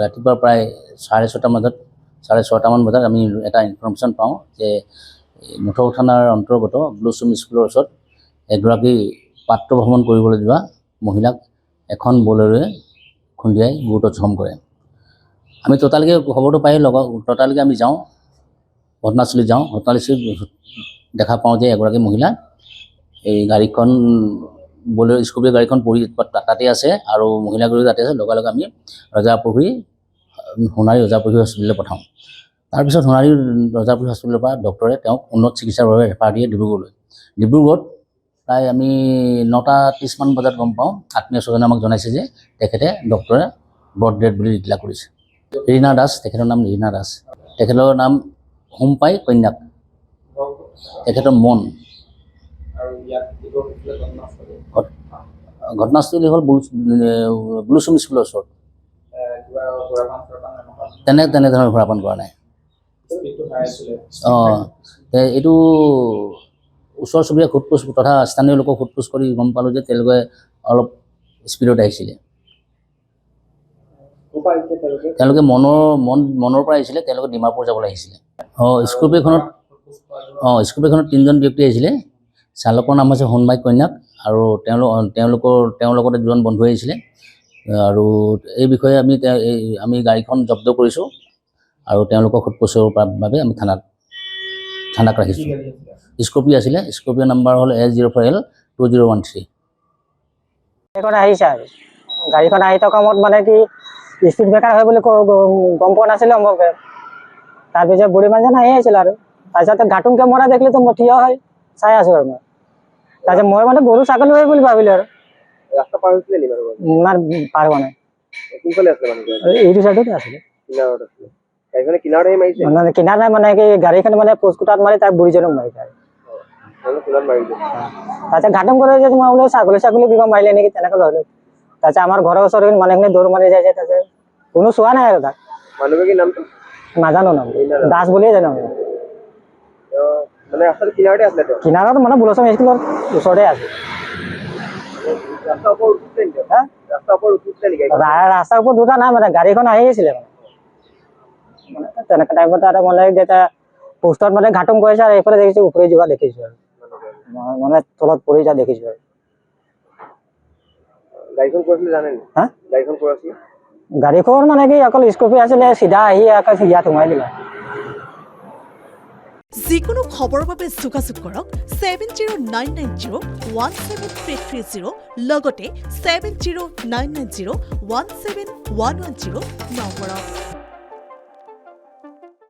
ৰাতিপুৱা প্ৰায় 6:30মান বজাত আমি এটা ইনফৰমেশ্যন পাওঁ যে মুঠৰ থানাৰ অন্তৰ্গত ব্লুচুম স্কুলৰ ওচৰত এগৰাকী পাত্ৰ ভ্ৰমণ কৰিবলৈ যোৱা মহিলাক এখন বলেৰোৱে খুন্দিয়াই গুৰুতৰ জখম কৰে। আমি ততালিকে খবৰটো পাই ততালিকে আমি যাওঁ, ঘটনাস্থলীত যাওঁ। ঘটনাস্থলীত দেখা পাওঁ যে এগৰাকী মহিলা এই গাড়ীখন বলেৰো স্কৰ্পিঅ' গাড়ীখন পৰি তাতে আছে আৰু মহিলাগৰাকী তাতে আছে। লগে লগে আমি সোণাৰী ৰজাপুখুৰী হস্পিটেললৈ পঠাওঁ। তাৰপিছত সোণাৰী ৰজাপুখুৰী হস্পিটেলৰ পৰা ডক্টৰে তেওঁক উন্নত চিকিৎসাৰ বাবে ৰেফাৰ দিয়ে ডিব্ৰুগড়লৈ। ডিব্ৰুগড়ত প্ৰায় আমি 9:30মান বজাত গম পাওঁ, আত্মীয় স্বজনে আমাক জনাইছে যে ডক্টৰে ব্ৰড ডেড বুলি ডিক্লেয়াৰ কৰিছে। ৰীণা দাস, তেখেতৰ নাম ৰীণা দাস। তেখেতৰ নাম হোমপাই কন্যাক, তেখেতৰ মন। ঘটনাস্থলী হ'ল ব্লুচুম স্কুলৰ ওচৰত। তেনেধৰণৰ সুৰাপান কৰা নাই। এইটো ওচৰ চুবুৰীয়া সোধপোছ তথা স্থানীয় লোকক সোধপোছ কৰি গম পালোঁ যে তেওঁলোকে অলপ স্পীডত আহিছিলে। তেওঁলোকে মনৰ পৰা আহিছিলে, তেওঁলোকে ডিমাপুৰ যাবলৈ আহিছিলে। স্কৰ্পিঅ'খনত 3জন ব্যক্তি আহিছিলে। চালকৰ নাম হৈছে সোণমাই কন্যাক আৰু তেওঁৰ লগতে 2জন বন্ধু আহিছিলে। আৰু এই বিষয়ে আমি গাড়ীখন জব্দ কৰিছোঁ আৰু তেওঁলোকক সোধপোছৰ বাবে আমি থানাক ৰাখিছোঁ। স্কৰ্পিঅ' আছিলে, স্কৰ্পিঅ' নাম্বাৰ হ'ল S04L2013। এখন আহিছে আৰু গাড়ীখন আহি থকা সময়ত মানে কি স্পীড ব্ৰেকাৰ হয় বুলি গম পোৱা নাছিলে সম্ভৱকে। তাৰপিছত বুঢ়ী মানুহজন আহি আছিল আৰু তাৰপিছত ঘাটুনকৈ মৰা দেখিলে তো মই থিয় হৈ চাই আছোঁ আৰু মই। তাৰপিছত মই মানে গৰু ছাগলী হয় বুলি ভাবিলোঁ আৰু। ৰাস্তা পাৰ হৈছিলে নেকি বাৰু? পাৰ হোৱা নাই। কোনফালে আছিলে মানে? এইটো চাইডতে আছিলে। কিনাৰত আছিলে। গাড়ীখনে কিনাৰতে মাৰিছে? মানে কিনাৰ নাই, মানে কি গাড়ীখন মানে পোষ্টকুটাত মাৰি তাৰ বুঢ়ীজনক মাৰিছে আৰু। তাৰপিছত ঘাটন কৰে যে মই বোলো ছাগলী কিবা মাৰিলে নেকি তেনেকৈ ভাবিলোঁ। তাৰপিছত আমাৰ ঘৰৰ ওচৰত মানুহখিনি দৌৰ মাৰি যায়। তাৰপিছত কোনো চোৱা নাই আৰু তাক। মানুহগৰাকীৰ নামটো নাজানো নাম, দাস বুলিয়ে জানো। মানে ৰাস্তাৰ কিনাৰতে আছিলে? কিনাৰত মানে ব্লুচুম স্কুলৰ ওচৰতে আছে। ৰাস্তাৰ ওপৰত উঠিছিলে নেকি? ৰাস্তাৰ ওপৰত দুটা নাই, মানে গাড়ীখন আহি আছিলে মানে তেনেকুৱা টাইপত এটা মানে যেতিয়া পোষ্টত মানে ঘাটন কৰিছে আৰু এইফালে দেখিছোঁ ওপৰে যোৱা দেখিছোঁ আৰু মানে তলত পৰি যোৱা দেখিছোঁ আৰু। গাড়ীখন ক'ত আছিলে জানে? গাড়ীখন ক'ত আছিলে? গাড়ীখন মানে কি অকল স্কৰ্পিঅ' আছিলে, চিধা আহি ইয়াত সোমাই দিলে। যিকোনো খবৰৰ বাবে যোগাযোগ কৰক 7099017330 লগতে 7099017110 নম্বৰত।